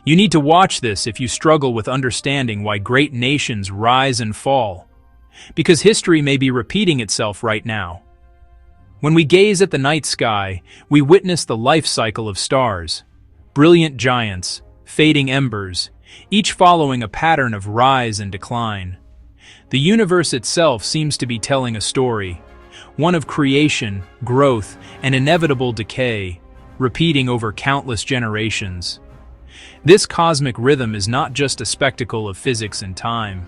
You need to watch this if you struggle with understanding why great nations rise and fall, because history may be repeating itself right now. When we gaze at the night sky, we witness the life cycle of stars, brilliant giants, fading embers, each following a pattern of rise and decline. The universe itself seems to be telling a story, one of creation, growth, and inevitable decay, repeating over countless generations. This cosmic rhythm is not just a spectacle of physics and time.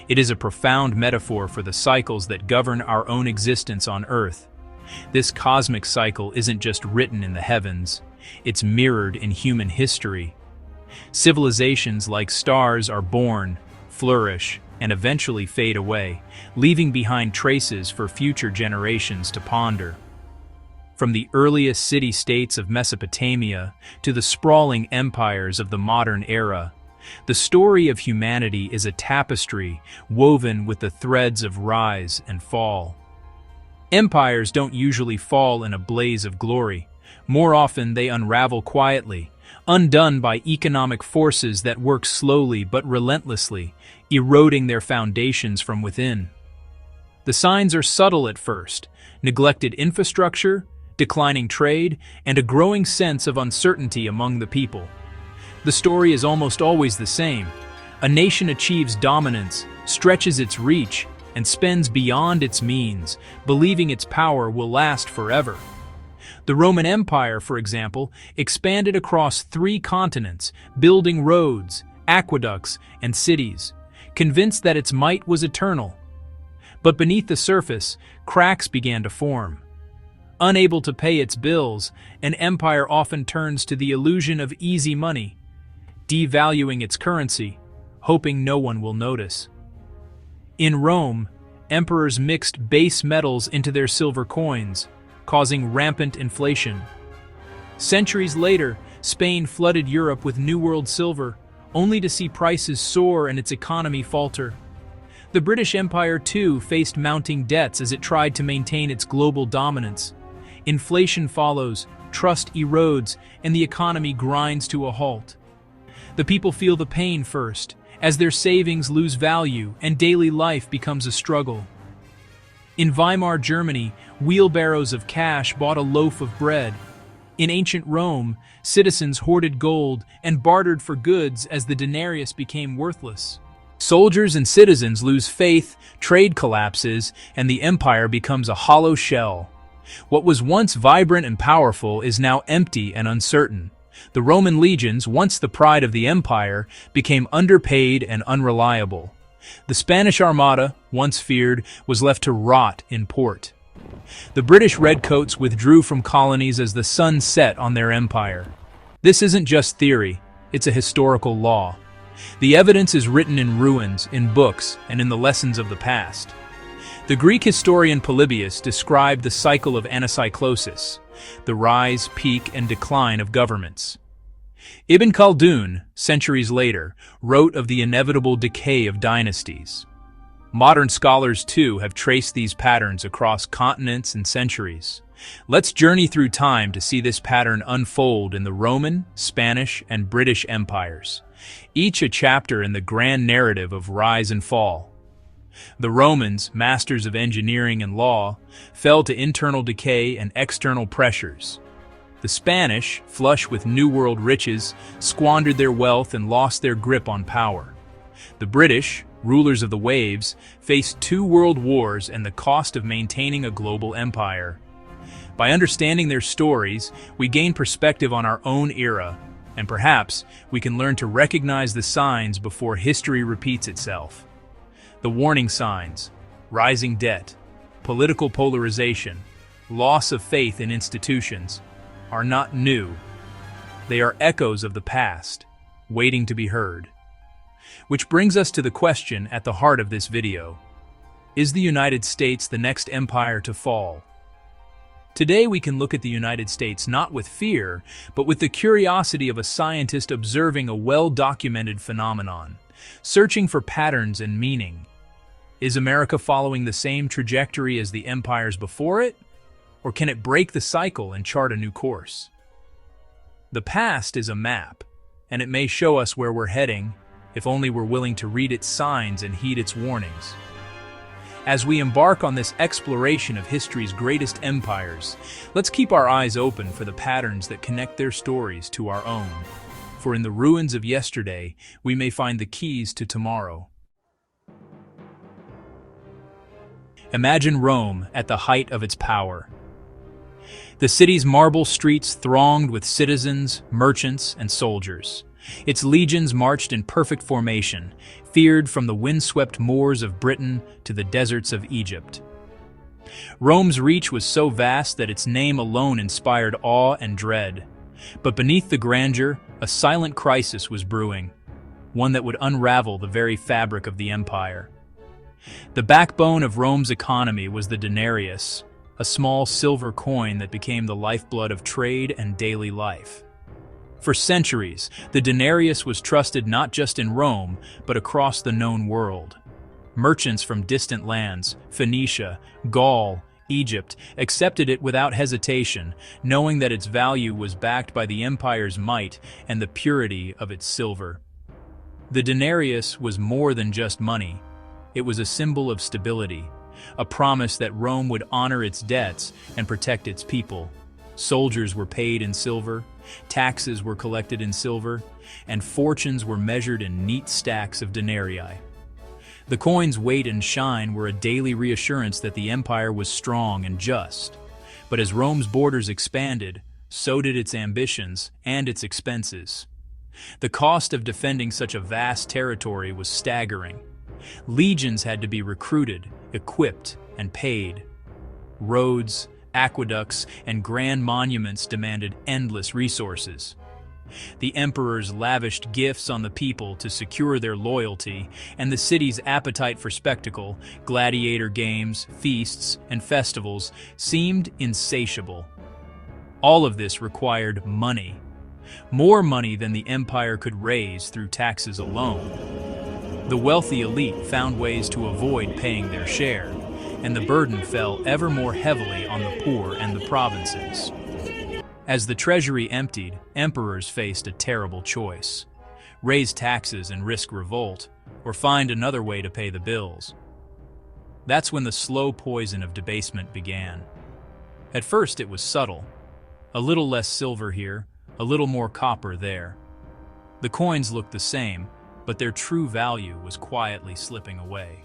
It is a profound metaphor for the cycles that govern our own existence on Earth. This cosmic cycle isn't just written in the heavens, it's mirrored in human history. Civilizations like stars are born, flourish, and eventually fade away, leaving behind traces for future generations to ponder. From the earliest city-states of Mesopotamia to the sprawling empires of the modern era, the story of humanity is a tapestry woven with the threads of rise and fall. Empires don't usually fall in a blaze of glory. More often they unravel quietly, undone by economic forces that work slowly but relentlessly, eroding their foundations from within. The signs are subtle at first: neglected infrastructure, declining trade, and a growing sense of uncertainty among the people. The story is almost always the same. A nation achieves dominance, stretches its reach, and spends beyond its means, believing its power will last forever. The Roman Empire, for example, expanded across 3 continents, building roads, aqueducts, and cities, convinced that its might was eternal. But beneath the surface, cracks began to form. Unable to pay its bills, an empire often turns to the illusion of easy money, devaluing its currency, hoping no one will notice. In Rome, emperors mixed base metals into their silver coins, causing rampant inflation. Centuries later, Spain flooded Europe with New World silver, only to see prices soar and its economy falter. The British Empire, too, faced mounting debts as it tried to maintain its global dominance. Inflation follows, trust erodes, and the economy grinds to a halt. The people feel the pain first, as their savings lose value and daily life becomes a struggle. In Weimar Germany, wheelbarrows of cash bought a loaf of bread. In ancient Rome, citizens hoarded gold and bartered for goods as the denarius became worthless. Soldiers and citizens lose faith, trade collapses, and the empire becomes a hollow shell. What was once vibrant and powerful is now empty and uncertain. The Roman legions, once the pride of the empire, became underpaid and unreliable. The Spanish Armada, once feared, was left to rot in port. The British redcoats withdrew from colonies as the sun set on their empire. This isn't just theory, it's a historical law. The evidence is written in ruins, in books, and in the lessons of the past. The Greek historian Polybius described the cycle of anacyclosis, the rise, peak, and decline of governments. Ibn Khaldun, centuries later, wrote of the inevitable decay of dynasties. Modern scholars, too, have traced these patterns across continents and centuries. Let's journey through time to see this pattern unfold in the Roman, Spanish, and British empires, each a chapter in the grand narrative of rise and fall. The Romans, masters of engineering and law, fell to internal decay and external pressures. The Spanish, flush with New World riches, squandered their wealth and lost their grip on power. The British, rulers of the waves, faced 2 world wars and the cost of maintaining a global empire. By understanding their stories, we gain perspective on our own era, and perhaps we can learn to recognize the signs before history repeats itself. The warning signs: rising debt, political polarization, loss of faith in institutions, are not new. They are echoes of the past, waiting to be heard. Which brings us to the question at the heart of this video: is the United States the next empire to fall? Today we can look at the United States not with fear, but with the curiosity of a scientist observing a well-documented phenomenon, searching for patterns and meaning. Is America following the same trajectory as the empires before it? Or can it break the cycle and chart a new course? The past is a map, and it may show us where we're heading, if only we're willing to read its signs and heed its warnings. As we embark on this exploration of history's greatest empires, let's keep our eyes open for the patterns that connect their stories to our own. For in the ruins of yesterday, we may find the keys to tomorrow. Imagine Rome at the height of its power. The city's marble streets thronged with citizens, merchants, and soldiers. Its legions marched in perfect formation, feared from the windswept moors of Britain to the deserts of Egypt. Rome's reach was so vast that its name alone inspired awe and dread. But beneath the grandeur, a silent crisis was brewing, one that would unravel the very fabric of the empire. The backbone of Rome's economy was the denarius, a small silver coin that became the lifeblood of trade and daily life. For centuries, the denarius was trusted not just in Rome, but across the known world. Merchants from distant lands, Phoenicia, Gaul, Egypt, accepted it without hesitation, knowing that its value was backed by the empire's might and the purity of its silver. The denarius was more than just money. It was a symbol of stability, a promise that Rome would honor its debts and protect its people. Soldiers were paid in silver, taxes were collected in silver, and fortunes were measured in neat stacks of denarii. The coin's weight and shine were a daily reassurance that the empire was strong and just. But as Rome's borders expanded, so did its ambitions and its expenses. The cost of defending such a vast territory was staggering. Legions had to be recruited, equipped, and paid. Roads, aqueducts, and grand monuments demanded endless resources. The emperors lavished gifts on the people to secure their loyalty, and the city's appetite for spectacle, gladiator games, feasts, and festivals seemed insatiable. All of this required money, more money than the empire could raise through taxes alone. The wealthy elite found ways to avoid paying their share, and the burden fell ever more heavily on the poor and the provinces. As the treasury emptied, emperors faced a terrible choice: raise taxes and risk revolt, or find another way to pay the bills. That's when the slow poison of debasement began. At first it was subtle. A little less silver here, a little more copper there. The coins looked the same, but their true value was quietly slipping away.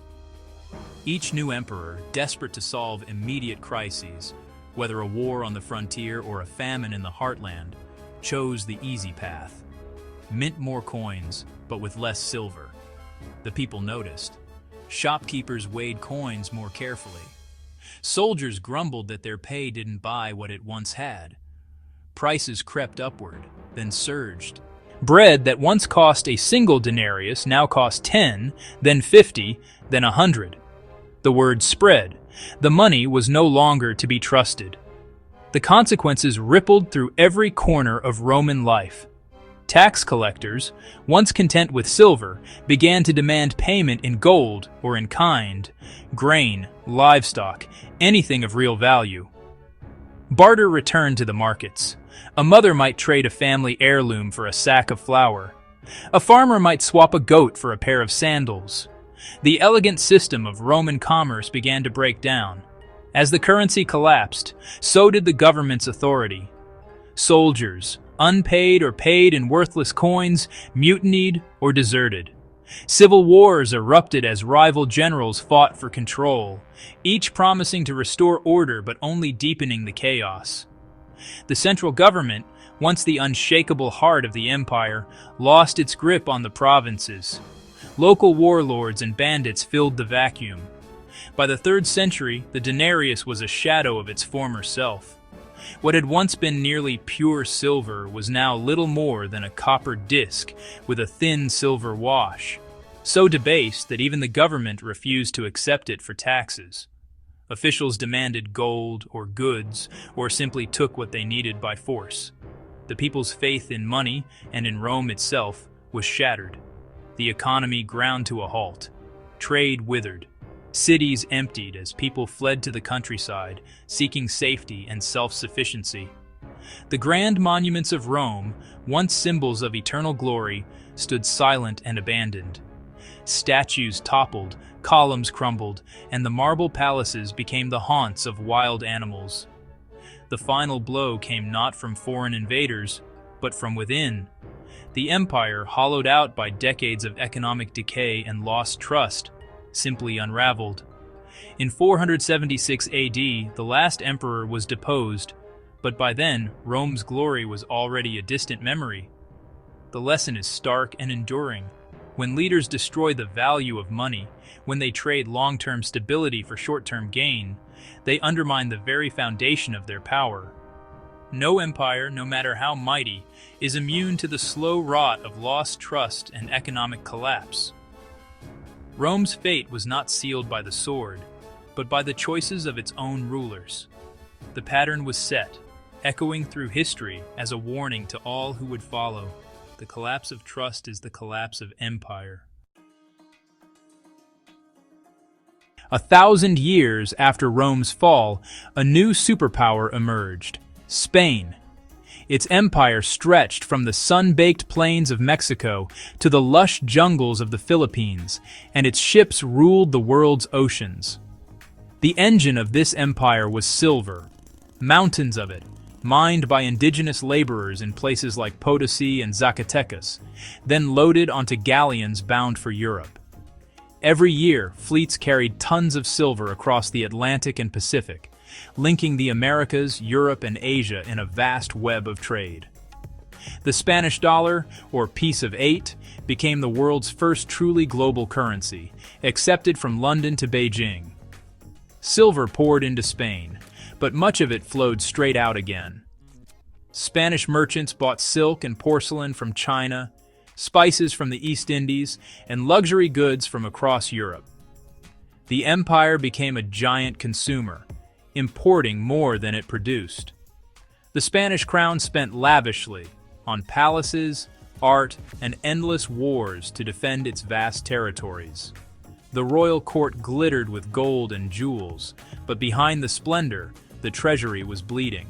Each new emperor, desperate to solve immediate crises, whether a war on the frontier or a famine in the heartland, chose the easy path. Mint more coins, but with less silver. The people noticed. Shopkeepers weighed coins more carefully. Soldiers grumbled that their pay didn't buy what it once had. Prices crept upward, then surged. Bread that once cost a single denarius now cost 10, then 50, then 100. The word spread. The money was no longer to be trusted. The consequences rippled through every corner of Roman life. Tax collectors, once content with silver, began to demand payment in gold or in kind, grain, livestock, anything of real value. Barter returned to the markets. A mother might trade a family heirloom for a sack of flour. A farmer might swap a goat for a pair of sandals. The elegant system of Roman commerce began to break down. As the currency collapsed, so did the government's authority. Soldiers, unpaid or paid in worthless coins, mutinied or deserted. Civil wars erupted as rival generals fought for control, each promising to restore order but only deepening the chaos. The central government, once the unshakable heart of the empire, lost its grip on the provinces. Local warlords and bandits filled the vacuum. By the 3rd century, the denarius was a shadow of its former self. What had once been nearly pure silver was now little more than a copper disc with a thin silver wash, so debased that even the government refused to accept it for taxes. Officials demanded gold or goods, or simply took what they needed by force. The people's faith in money, and in Rome itself, was shattered. The economy ground to a halt. Trade withered. Cities emptied as people fled to the countryside, seeking safety and self-sufficiency. The grand monuments of Rome, once symbols of eternal glory, stood silent and abandoned. Statues toppled, columns crumbled, and the marble palaces became the haunts of wild animals. The final blow came not from foreign invaders, but from within. The empire, hollowed out by decades of economic decay and lost trust, simply unraveled. In 476 AD, the last emperor was deposed, but by then, Rome's glory was already a distant memory. The lesson is stark and enduring. When leaders destroy the value of money, when they trade long-term stability for short-term gain, they undermine the very foundation of their power. No empire, no matter how mighty, is immune to the slow rot of lost trust and economic collapse. Rome's fate was not sealed by the sword, but by the choices of its own rulers. The pattern was set, echoing through history as a warning to all who would follow. The collapse of trust is the collapse of empire. 1,000 years after Rome's fall, a new superpower emerged: Spain. Its empire stretched from the sun-baked plains of Mexico to the lush jungles of the Philippines, and its ships ruled the world's oceans. The engine of this empire was silver, mountains of it, mined by indigenous laborers in places like Potosi and Zacatecas, then loaded onto galleons bound for Europe. Every year, fleets carried tons of silver across the Atlantic and Pacific, linking the Americas, Europe, and Asia in a vast web of trade. The Spanish dollar, or piece of 8, became the world's first truly global currency, accepted from London to Beijing. Silver poured into Spain, but much of it flowed straight out again. Spanish merchants bought silk and porcelain from China, spices from the East Indies, and luxury goods from across Europe. The empire became a giant consumer, importing more than it produced. The Spanish crown spent lavishly on palaces, art, and endless wars to defend its vast territories. The royal court glittered with gold and jewels, but behind the splendor, the treasury was bleeding.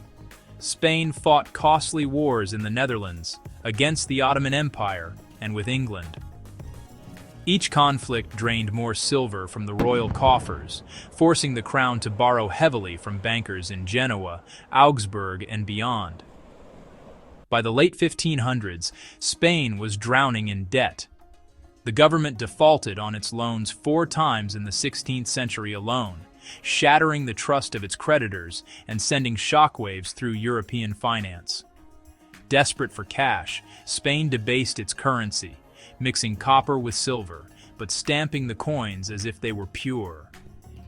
Spain fought costly wars in the Netherlands, against the Ottoman Empire, and with England. Each conflict drained more silver from the royal coffers, forcing the crown to borrow heavily from bankers in Genoa, Augsburg, and beyond. By the late 1500s, Spain was drowning in debt. The government defaulted on its loans 4 times in the 16th century alone, shattering the trust of its creditors and sending shockwaves through European finance. Desperate for cash, Spain debased its currency, mixing copper with silver, but stamping the coins as if they were pure.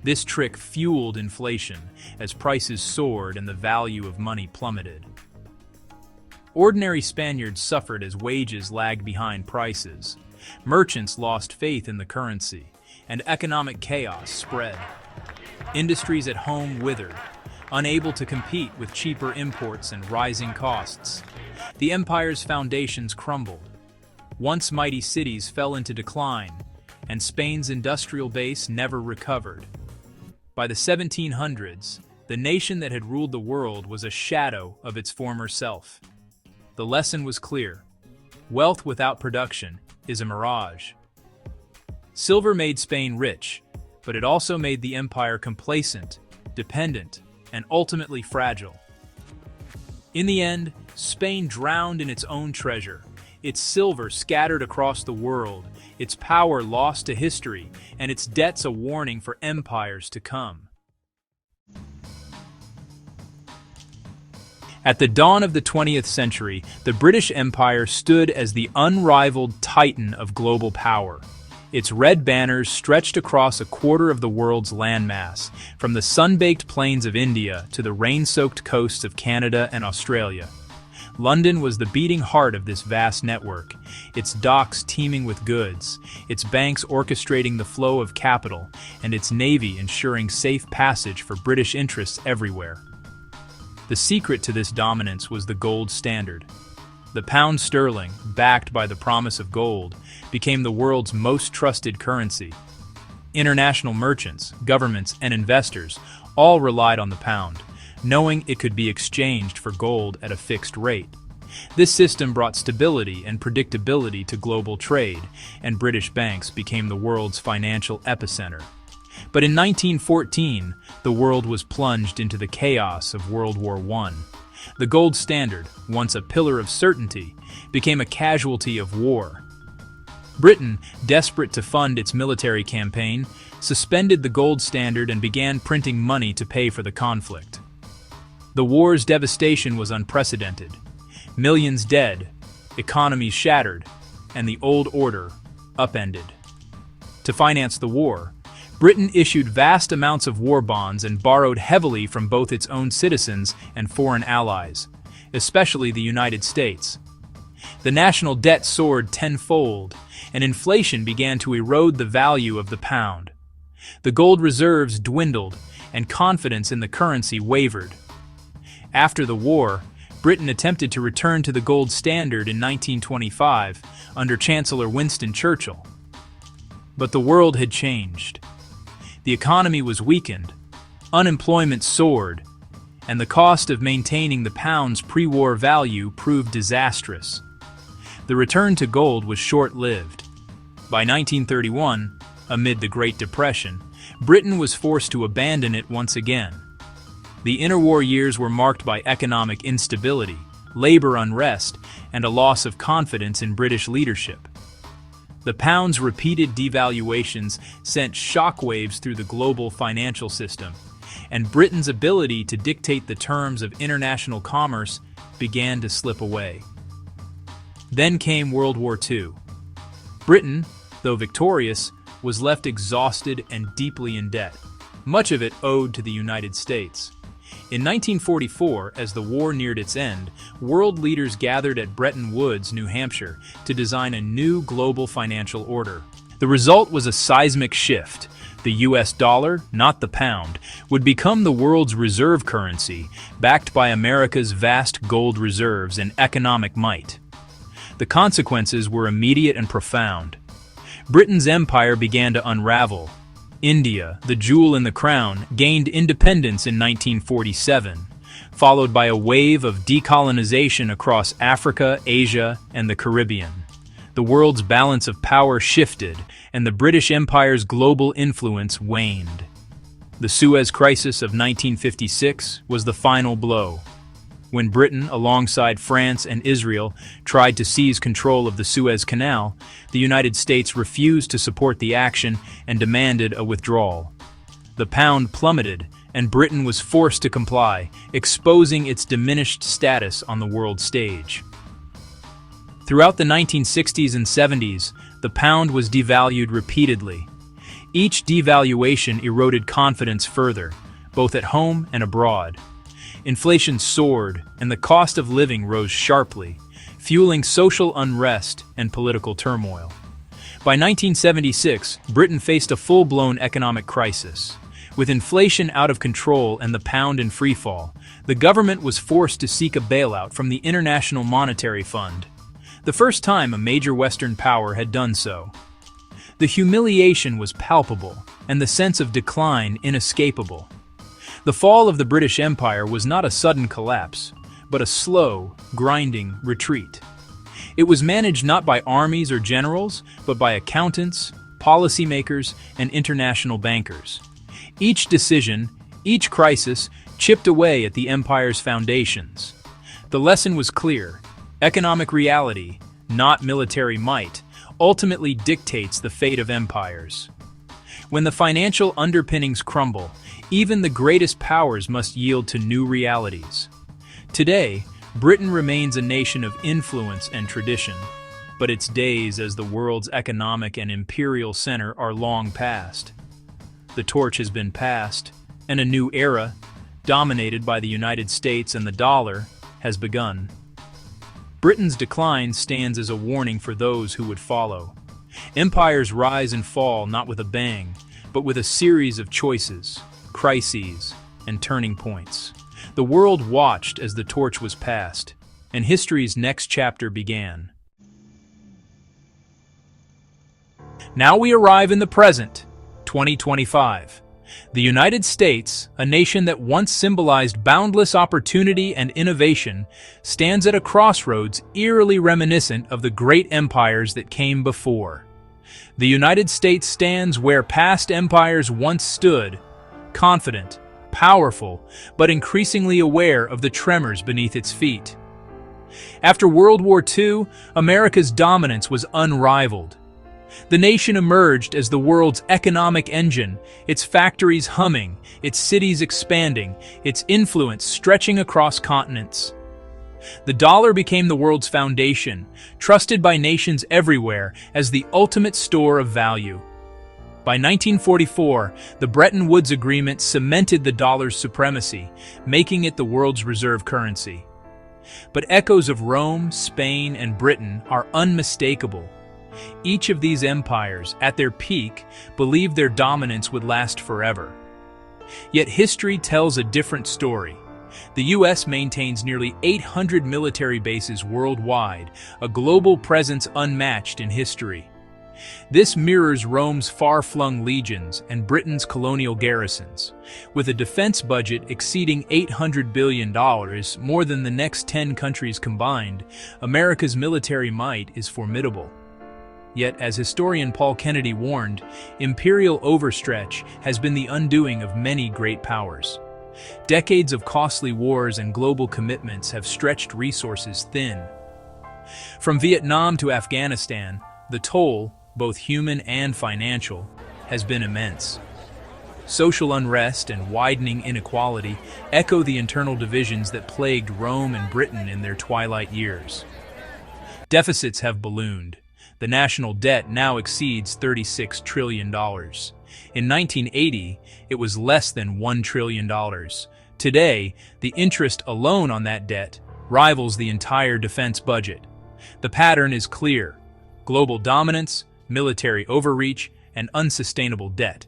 This trick fueled inflation as prices soared and the value of money plummeted. Ordinary Spaniards suffered as wages lagged behind prices. Merchants lost faith in the currency, and economic chaos spread. Industries at home withered, unable to compete with cheaper imports and rising costs. The empire's foundations crumbled. Once mighty cities fell into decline, and Spain's industrial base never recovered. By the 1700s, the nation that had ruled the world was a shadow of its former self. The lesson was clear: wealth without production is a mirage. Silver made Spain rich, but it also made the empire complacent, dependent, and ultimately fragile. In the end, Spain drowned in its own treasure, its silver scattered across the world, its power lost to history, and its debts a warning for empires to come. At the dawn of the 20th century, the British Empire stood as the unrivaled titan of global power. Its red banners stretched across a quarter of the world's landmass, from the sun-baked plains of India to the rain-soaked coasts of Canada and Australia. London was the beating heart of this vast network, its docks teeming with goods, its banks orchestrating the flow of capital, and its navy ensuring safe passage for British interests everywhere. The secret to this dominance was the gold standard. The pound sterling, backed by the promise of gold, became the world's most trusted currency. International merchants, governments, and investors all relied on the pound, knowing it could be exchanged for gold at a fixed rate. This system brought stability and predictability to global trade, and British banks became the world's financial epicenter. But in 1914, the world was plunged into the chaos of World War I. The gold standard, once a pillar of certainty, became a casualty of war. Britain, desperate to fund its military campaign, suspended the gold standard and began printing money to pay for the conflict. The war's devastation was unprecedented. Millions dead, economies shattered, and the old order upended. To finance the war, Britain issued vast amounts of war bonds and borrowed heavily from both its own citizens and foreign allies, especially the United States. The national debt soared tenfold, and inflation began to erode the value of the pound. The gold reserves dwindled, and confidence in the currency wavered. After the war, Britain attempted to return to the gold standard in 1925 under Chancellor Winston Churchill. But the world had changed. The economy was weakened, unemployment soared, and the cost of maintaining the pound's pre-war value proved disastrous. The return to gold was short-lived. By 1931, amid the Great Depression, Britain was forced to abandon it once again. The interwar years were marked by economic instability, labor unrest, and a loss of confidence in British leadership. The pound's repeated devaluations sent shockwaves through the global financial system, and Britain's ability to dictate the terms of international commerce began to slip away. Then came World War II. Britain, though victorious, was left exhausted and deeply in debt, much of it owed to the United States. In 1944, as the war neared its end, world leaders gathered at Bretton Woods, New Hampshire, to design a new global financial order. The result was a seismic shift. The US dollar, not the pound, would become the world's reserve currency, backed by America's vast gold reserves and economic might. The consequences were immediate and profound. Britain's empire began to unravel. India, the jewel in the crown, gained independence in 1947, followed by a wave of decolonization across Africa, Asia, and the Caribbean. The world's balance of power shifted, and the British Empire's global influence waned. The Suez Crisis of 1956 was the final blow. When Britain, alongside France and Israel, tried to seize control of the Suez Canal, the United States refused to support the action and demanded a withdrawal. The pound plummeted, and Britain was forced to comply, exposing its diminished status on the world stage. Throughout the 1960s and 70s, the pound was devalued repeatedly. Each devaluation eroded confidence further, both at home and abroad. Inflation soared, and the cost of living rose sharply, fueling social unrest and political turmoil. By 1976, Britain faced a full-blown economic crisis. With inflation out of control and the pound in freefall, the government was forced to seek a bailout from the International Monetary Fund, the first time a major Western power had done so. The humiliation was palpable, and the sense of decline inescapable. The fall of the British Empire was not a sudden collapse, but a slow, grinding retreat. It was managed not by armies or generals, but by accountants, policymakers, and international bankers. Each decision, each crisis, chipped away at the empire's foundations. The lesson was clear: economic reality, not military might, ultimately dictates the fate of empires. When the financial underpinnings crumble, even the greatest powers must yield to new realities. Today, Britain remains a nation of influence and tradition, but its days as the world's economic and imperial center are long past. The torch has been passed, and a new era, dominated by the United States and the dollar, has begun. Britain's decline stands as a warning for those who would follow. Empires rise and fall not with a bang, but with a series of choices, crises, and turning points. The world watched as the torch was passed, and history's next chapter began. Now we arrive in the present, 2025. The United States, a nation that once symbolized boundless opportunity and innovation, stands at a crossroads eerily reminiscent of the great empires that came before. The United States stands where past empires once stood, confident, powerful, but increasingly aware of the tremors beneath its feet. After World War II, America's dominance was unrivaled. The nation emerged as the world's economic engine, its factories humming, its cities expanding, its influence stretching across continents. The dollar became the world's foundation, trusted by nations everywhere as the ultimate store of value. By 1944, the Bretton Woods Agreement cemented the dollar's supremacy, making it the world's reserve currency. But echoes of Rome, Spain, and Britain are unmistakable. Each of these empires, at their peak, believed their dominance would last forever. Yet history tells a different story. The U.S. maintains nearly 800 military bases worldwide, a global presence unmatched in history. This mirrors Rome's far-flung legions and Britain's colonial garrisons. With a defense budget exceeding $800 billion, more than the next 10 countries combined, America's military might is formidable. Yet, as historian Paul Kennedy warned, imperial overstretch has been the undoing of many great powers. Decades of costly wars and global commitments have stretched resources thin. From Vietnam to Afghanistan, the toll, both human and financial, has been immense. Social unrest and widening inequality echo the internal divisions that plagued Rome and Britain in their twilight years. Deficits have ballooned. The national debt now exceeds $36 trillion. In 1980, it was less than $1 trillion. Today, the interest alone on that debt rivals the entire defense budget. The pattern is clear: global dominance, military overreach, and unsustainable debt.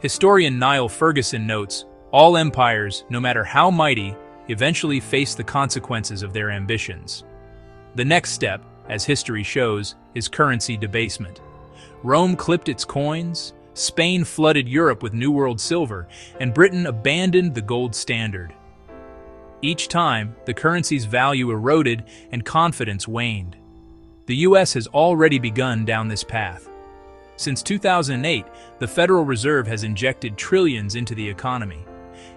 Historian Niall Ferguson notes, all empires, no matter how mighty, eventually face the consequences of their ambitions. The next step, as history shows, is currency debasement. Rome clipped its coins, Spain flooded Europe with New World silver, and Britain abandoned the gold standard. Each time, the currency's value eroded and confidence waned. The U.S. has already begun down this path. Since 2008, the Federal Reserve has injected trillions into the economy.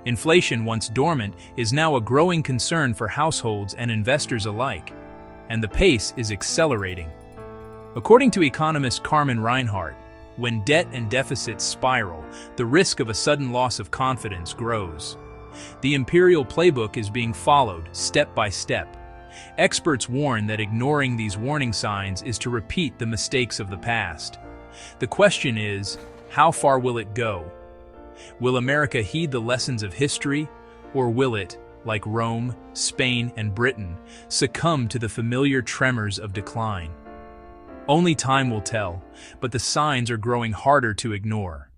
Inflation, once dormant, is now a growing concern for households and investors alike, and the pace is accelerating. According to economist Carmen Reinhardt, when debt and deficits spiral, the risk of a sudden loss of confidence grows. The imperial playbook is being followed step by step. Experts warn that ignoring these warning signs is to repeat the mistakes of the past. The question is, how far will it go? Will America heed the lessons of history, or will it, like Rome, Spain, and Britain, succumb to the familiar tremors of decline? Only time will tell, but the signs are growing harder to ignore.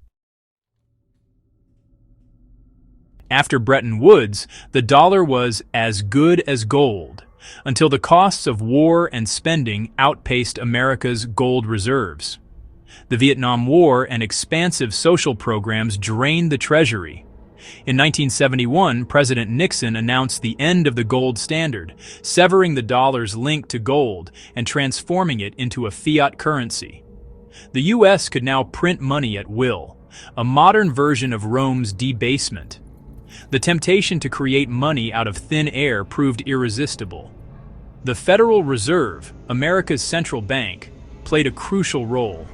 After Bretton Woods, the dollar was as good as gold, until the costs of war and spending outpaced America's gold reserves. The Vietnam War and expansive social programs drained the treasury. In 1971, President Nixon announced the end of the gold standard, severing the dollar's link to gold and transforming it into a fiat currency. The U.S. could now print money at will, a modern version of Rome's debasement. The temptation to create money out of thin air proved irresistible. The Federal Reserve, America's central bank, played a crucial role.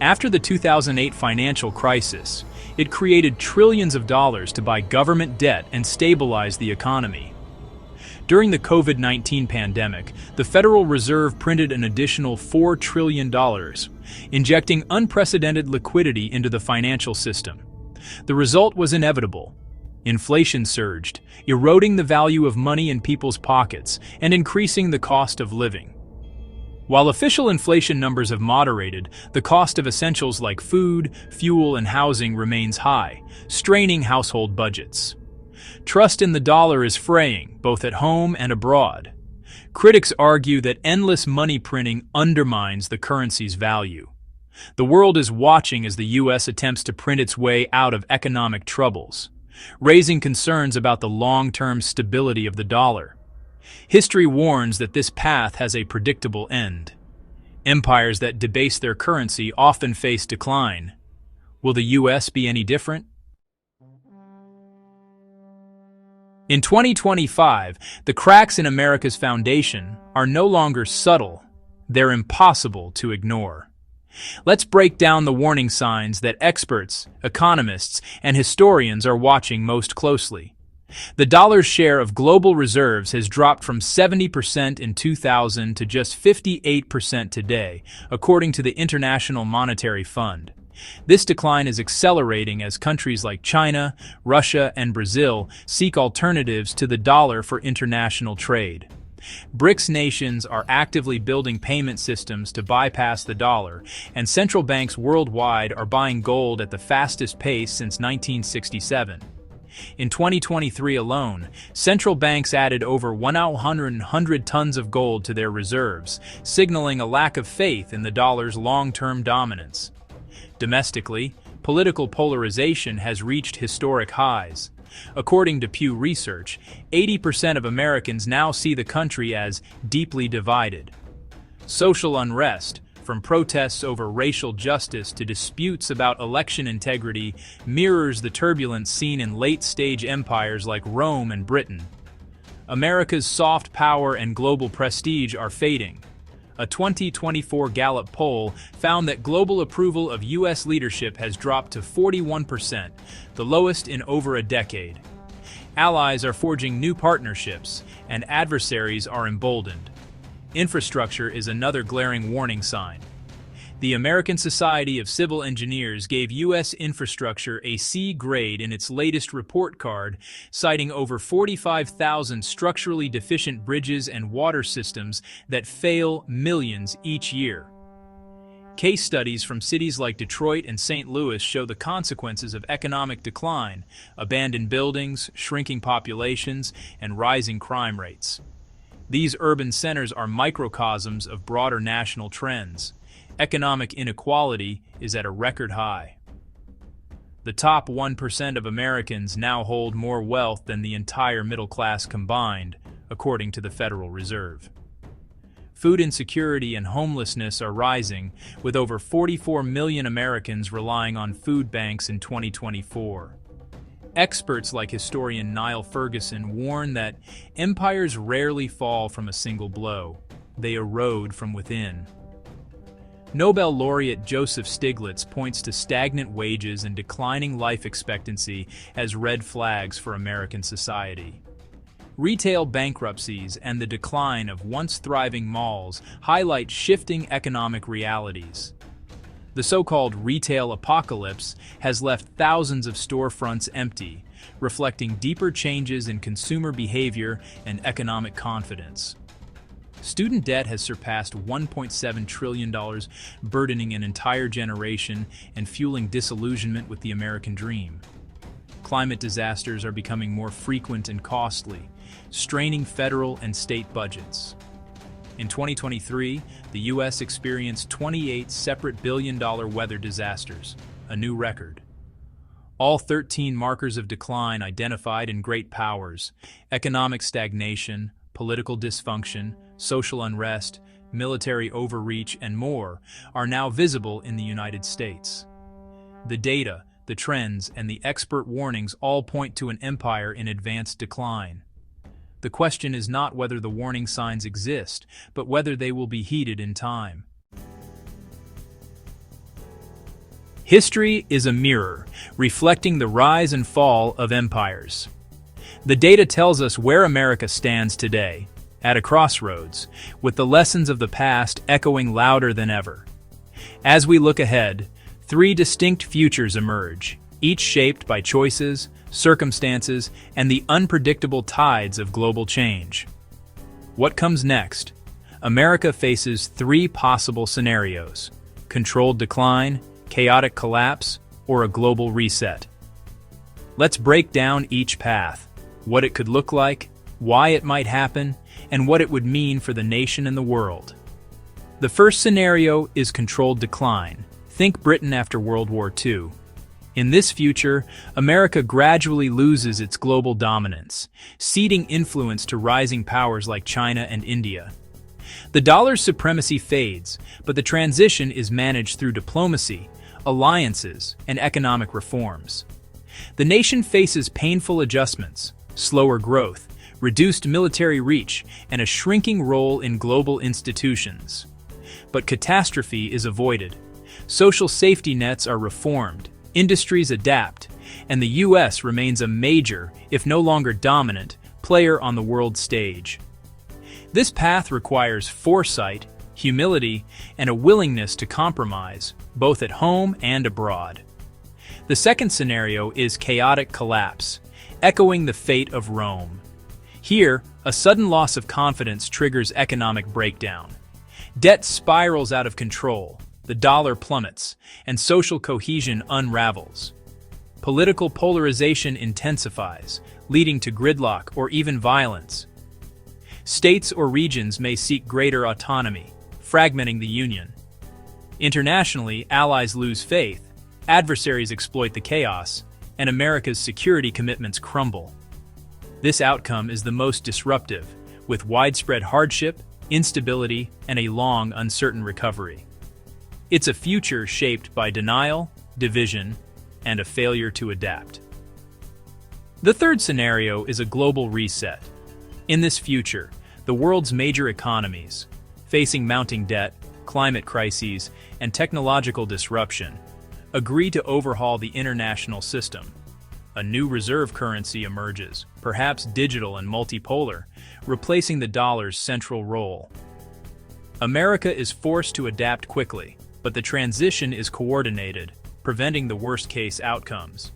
After the 2008 financial crisis, it created trillions of dollars to buy government debt and stabilize the economy. During the COVID-19 pandemic, the Federal Reserve printed an additional $4 trillion, injecting unprecedented liquidity into the financial system. The result was inevitable. Inflation surged, eroding the value of money in people's pockets and increasing the cost of living. While official inflation numbers have moderated, the cost of essentials like food, fuel, and housing remains high, straining household budgets. Trust in the dollar is fraying, both at home and abroad. Critics argue that endless money printing undermines the currency's value. The world is watching as the U.S. attempts to print its way out of economic troubles, raising concerns about the long-term stability of the dollar. History warns that this path has a predictable end. Empires that debase their currency often face decline. Will the U.S. be any different? In 2025, the cracks in America's foundation are no longer subtle, they're impossible to ignore. Let's break down the warning signs that experts, economists, and historians are watching most closely. The dollar's share of global reserves has dropped from 70% in 2000 to just 58% today, according to the International Monetary Fund. This decline is accelerating as countries like China, Russia, and Brazil seek alternatives to the dollar for international trade. BRICS nations are actively building payment systems to bypass the dollar, and central banks worldwide are buying gold at the fastest pace since 1967. In 2023 alone, central banks added over 100 tons of gold to their reserves, signaling a lack of faith in the dollar's long-term dominance. Domestically, political polarization has reached historic highs. According to Pew Research, 80% of Americans now see the country as deeply divided. Social unrest, from protests over racial justice to disputes about election integrity, mirrors the turbulence seen in late-stage empires like Rome and Britain. America's soft power and global prestige are fading. A 2024 Gallup poll found that global approval of U.S. leadership has dropped to 41%, the lowest in over a decade. Allies are forging new partnerships, and adversaries are emboldened. Infrastructure is another glaring warning sign. The American Society of Civil Engineers gave U.S. infrastructure a C grade in its latest report card, citing over 45,000 structurally deficient bridges and water systems that fail millions each year. Case studies from cities like Detroit and St. Louis show the consequences of economic decline: abandoned buildings, shrinking populations, and rising crime rates. These urban centers are microcosms of broader national trends. Economic inequality is at a record high. The top 1% of Americans now hold more wealth than the entire middle class combined, according to the Federal Reserve. Food insecurity and homelessness are rising, with over 44 million Americans relying on food banks in 2024. Experts like historian Niall Ferguson warn that empires rarely fall from a single blow. They erode from within. Nobel laureate Joseph Stiglitz points to stagnant wages and declining life expectancy as red flags for American society. Retail bankruptcies and the decline of once thriving malls highlight shifting economic realities. The so-called retail apocalypse has left thousands of storefronts empty, reflecting deeper changes in consumer behavior and economic confidence. Student debt has surpassed $1.7 trillion, burdening an entire generation and fueling disillusionment with the American dream. Climate disasters are becoming more frequent and costly, straining federal and state budgets. In 2023, the U.S. experienced 28 separate billion-dollar weather disasters, a new record. All 13 markers of decline identified in great powers: economic stagnation, political dysfunction, social unrest, military overreach, and more, are now visible in the United States. The data, the trends, and the expert warnings all point to an empire in advanced decline. The question is not whether the warning signs exist, but whether they will be heeded in time. History is a mirror, reflecting the rise and fall of empires. The data tells us where America stands today, at a crossroads, with the lessons of the past echoing louder than ever. As we look ahead, three distinct futures emerge, each shaped by choices, circumstances, and the unpredictable tides of global change. What comes next? America faces three possible scenarios: controlled decline, chaotic collapse, or a global reset. Let's break down each path, what it could look like, why it might happen, and what it would mean for the nation and the world. The first scenario is controlled decline, Think Britain after World War II. In this future, America gradually loses its global dominance, ceding influence to rising powers like China and India. The dollar's supremacy fades, but the transition is managed through diplomacy, alliances, and economic reforms. The nation faces painful adjustments, slower growth, reduced military reach, and a shrinking role in global institutions. But catastrophe is avoided. Social safety nets are reformed, industries adapt, and the U.S. remains a major, if no longer dominant, player on the world stage. This path requires foresight, humility, and a willingness to compromise, both at home and abroad. The second scenario is chaotic collapse, echoing the fate of Rome. Here, a sudden loss of confidence triggers economic breakdown. Debt spirals out of control, the dollar plummets, and social cohesion unravels. Political polarization intensifies, leading to gridlock or even violence. States or regions may seek greater autonomy, fragmenting the Union. Internationally, allies lose faith, adversaries exploit the chaos, and America's security commitments crumble. This outcome is the most disruptive, with widespread hardship, instability, and a long, uncertain recovery. It's a future shaped by denial, division, and a failure to adapt. The third scenario is a global reset. In this future, the world's major economies, facing mounting debt, climate crises, and technological disruption, agree to overhaul the international system. A new reserve currency emerges, perhaps digital and multipolar, replacing the dollar's central role. America is forced to adapt quickly, but the transition is coordinated, preventing the worst-case outcomes.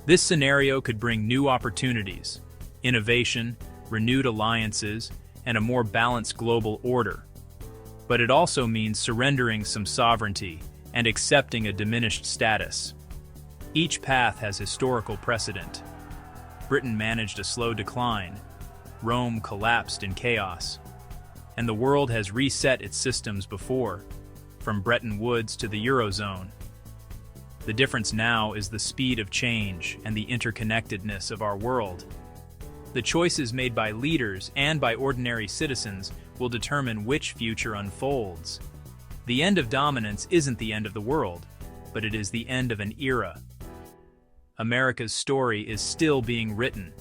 This scenario could bring new opportunities, innovation, renewed alliances, and a more balanced global order. But it also means surrendering some sovereignty and accepting a diminished status. Each path has historical precedent. Britain managed a slow decline, Rome collapsed in chaos, and the world has reset its systems before, from Bretton Woods to the Eurozone. The difference now is the speed of change and the interconnectedness of our world. The choices made by leaders and by ordinary citizens will determine which future unfolds. The end of dominance isn't the end of the world, but it is the end of an era. America's story is still being written.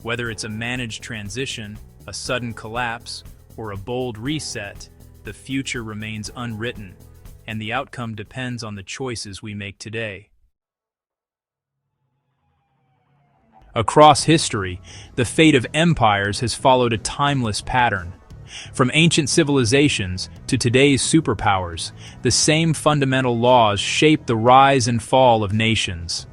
Whether it's a managed transition, a sudden collapse, or a bold reset, the future remains unwritten, and the outcome depends on the choices we make today. Across history, the fate of empires has followed a timeless pattern. From ancient civilizations to today's superpowers, the same fundamental laws shape the rise and fall of nations.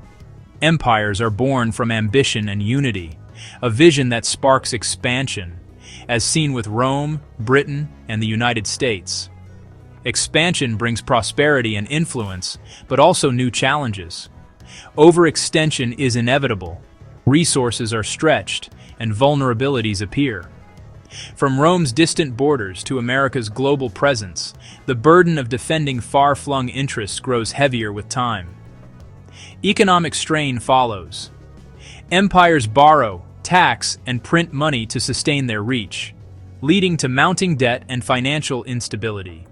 Empires are born from ambition and unity, a vision that sparks expansion, as seen with Rome, Britain, and the United States. Expansion brings prosperity and influence, but also new challenges. Overextension is inevitable. Resources are stretched, and vulnerabilities appear. From Rome's distant borders to America's global presence, the burden of defending far-flung interests grows heavier with time. Economic strain follows. Empires borrow, tax, and print money to sustain their reach, leading to mounting debt and financial instability.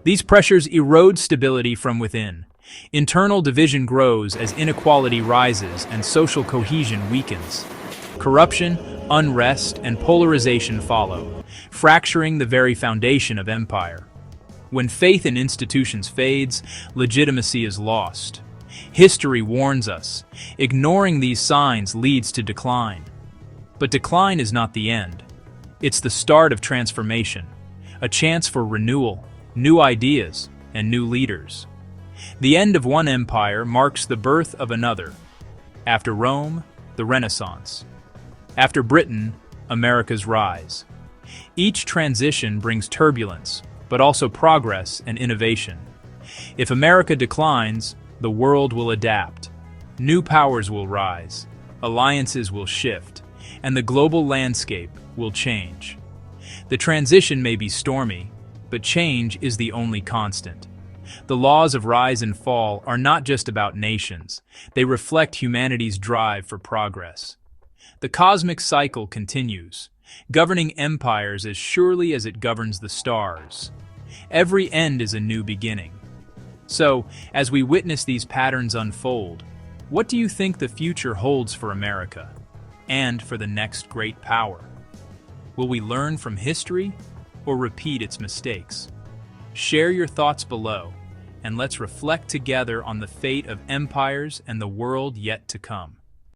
These pressures erode stability from within. Internal division grows as inequality rises and social cohesion weakens. Corruption, unrest, and polarization follow, fracturing the very foundation of empire. When faith in institutions fades, legitimacy is lost. History warns us, ignoring these signs leads to decline. But decline is not the end. It's the start of transformation, a chance for renewal, new ideas, and new leaders. The end of one empire marks the birth of another. After Rome, the Renaissance. After Britain, America's rise. Each transition brings turbulence, but also progress and innovation. If America declines, the world will adapt. New powers will rise, alliances will shift, and the global landscape will change. The transition may be stormy, but change is the only constant. The laws of rise and fall are not just about nations. They reflect humanity's drive for progress. The cosmic cycle continues, governing empires as surely as it governs the stars. Every end is a new beginning. So, as we witness these patterns unfold, what do you think the future holds for America and for the next great power? Will we learn from history or repeat its mistakes? Share your thoughts below, and let's reflect together on the fate of empires and the world yet to come.